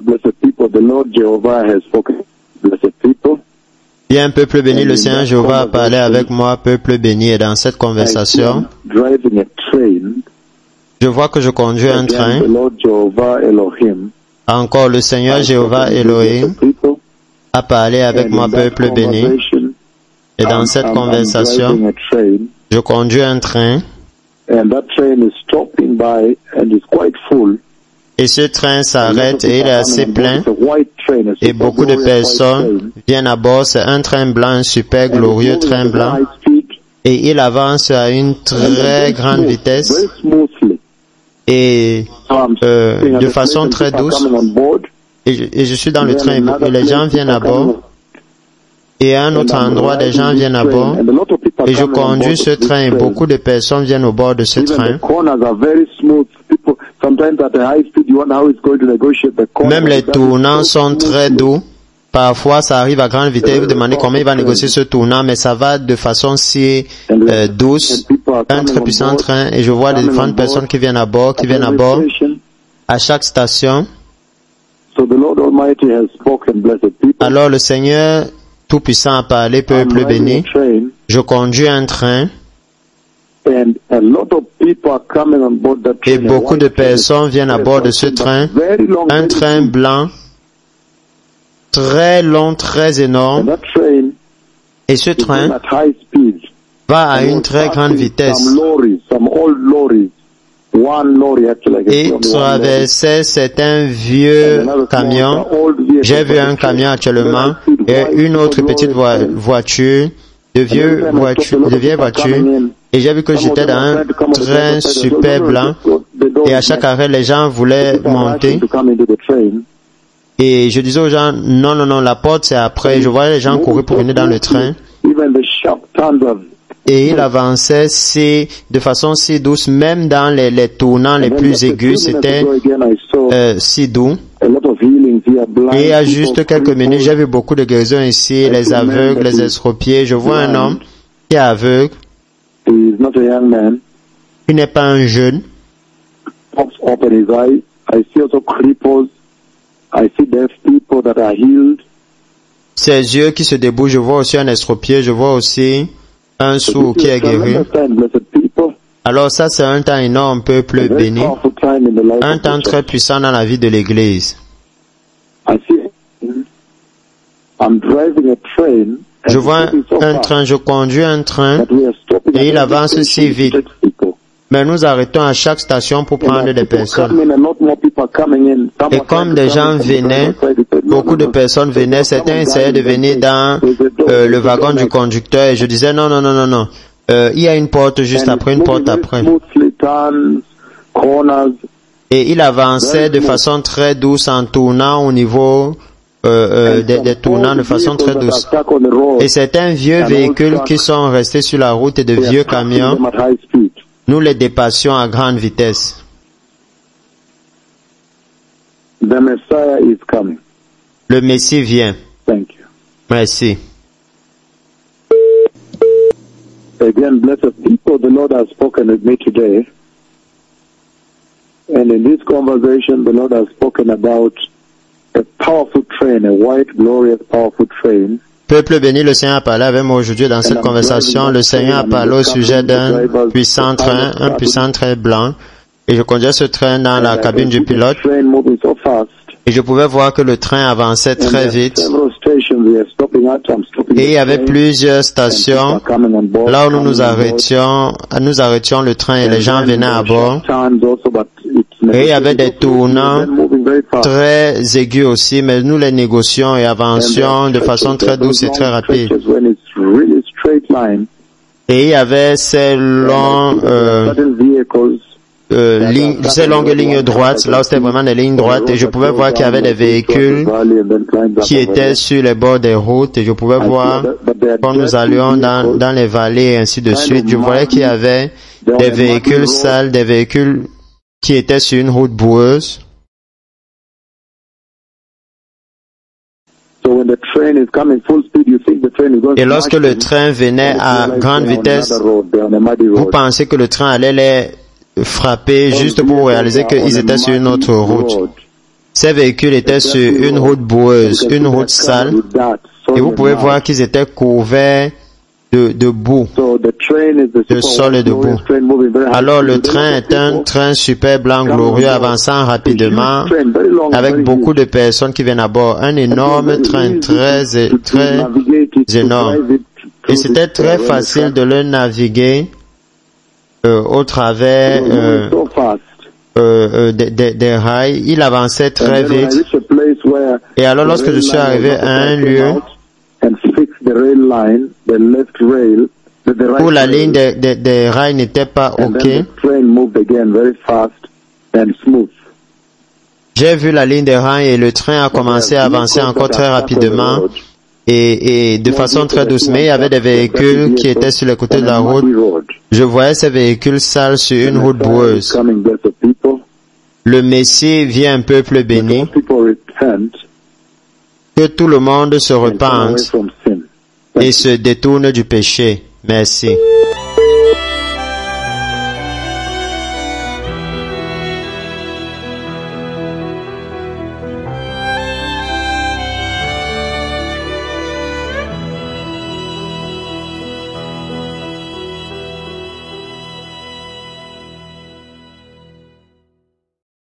blessed people, the Lord Jehovah has spoken. Blessed people. Bien, peuple béni, le Seigneur Jéhovah a parlé avec moi, peuple béni, et dans cette conversation, Driving a train. je vois que je conduis un train. The Lord Jehovah Elohim. Encore, le Seigneur Jéhovah Elohim a parlé avec moi, peuple béni, et dans cette conversation, je conduis un train. And that train is stopping by and is quite full. Et ce train s'arrête et il est assez plein et beaucoup de personnes viennent à bord. C'est un train blanc, un super glorieux train blanc. Et il avance à une très grande vitesse et de façon très douce. Et je suis dans le train et les gens viennent à bord. Et à un autre endroit, des gens viennent à bord. Et je conduis ce train et beaucoup de personnes viennent au bord de ce train. Même les tournants sont très doux. Parfois, ça arrive à grande vitesse. Vous demandez comment il va négocier ce tournant, mais ça va de façon si douce. Un très puissant train. Et je vois les différentes personnes qui viennent à bord, à chaque station. Alors le Seigneur Tout-Puissant a parlé, peuple béni. Je conduis un train. Et beaucoup de personnes viennent à bord de ce train. Un train blanc, très long, très énorme. Et ce train va à une très grande vitesse. Et traversait certains vieux camions. J'ai vu un camion actuellement et une autre petite voiture, de vieilles voitures. Et j'ai vu que j'étais dans un train super blanc. Et à chaque arrêt, les gens voulaient monter. Et je disais aux gens, non, la porte c'est après. Je voyais les gens courir pour venir dans le train. Et il avançait de façon si douce, même dans les tournants les plus aigus, c'était si doux. Et il y a juste quelques minutes, j'ai vu beaucoup de guérisons ici, les aveugles, les estropiés. Je vois un homme qui est aveugle. Il n'est pas un jeune. Ses yeux qui se débouchent, je vois aussi un estropié, je vois aussi un sourd qui est guéri. Alors ça, c'est un temps énorme, peuple béni. Un temps très puissant dans la vie de l'Église. Je vois un train, je conduis un train et il avance si vite. Mais nous arrêtons à chaque station pour prendre des personnes. Et comme des gens venaient, beaucoup de personnes venaient, certains essayaient de venir dans le wagon du conducteur et je disais non. Il y a une porte juste après, une porte après. Et il avançait de façon très douce en tournant au niveau des tournants de façon très douce. Et certains vieux véhicules qui sont restés sur la route et de vieux camions, nous les dépassions à grande vitesse. Le Messie vient. Merci. Again, blessed people, the Lord has spoken with me today. And in this conversation, the Lord has spoken about a powerful train, a white, glorious, powerful train. Peuple béni, le Seigneur a parlé avec moi aujourd'hui dans cette conversation. Le Seigneur a parlé au sujet d'un puissant train, un puissant train blanc. Et je conduisais ce train dans la cabine du pilote. Et je pouvais voir que le train avançait très vite. Et il y avait plusieurs stations là où nous arrêtions le train et les gens venaient à bord. Et il y avait des tournants très aigus aussi, mais nous les négocions et avancions de façon très douce et très rapide. Et il y avait ces longues lignes droites, là où c'était vraiment des lignes droites, et je pouvais voir qu'il y avait des véhicules qui étaient sur les bords des routes, et je pouvais voir quand nous allions dans les vallées et ainsi de suite, je voyais qu'il y avait des véhicules sales, des véhicules qui étaient sur une route boueuse. Et lorsque le train venait à grande vitesse, vous pensez que le train allait les frapper juste pour réaliser qu'ils étaient sur une autre route. Ces véhicules étaient sur une route boueuse, une route sale, et vous pouvez voir qu'ils étaient couverts de boue, de sol et de boue. Alors le train est un train super blanc glorieux avançant rapidement avec beaucoup de personnes qui viennent à bord. Un énorme train très énorme. Et c'était très facile de le naviguer au travers des rails. Il avançait très vite. Et alors lorsque je suis arrivé à un lieu où la ligne des rails n'était pas OK, j'ai vu la ligne des rails et le train a commencé à avancer encore très rapidement et de façon très douce. Mais il y avait des véhicules qui étaient sur les côtés de la route. Je voyais ces véhicules sales sur une route boueuse. Le Messie vient un peuple béni. Que tout le monde se repente et se détourne du péché. Merci.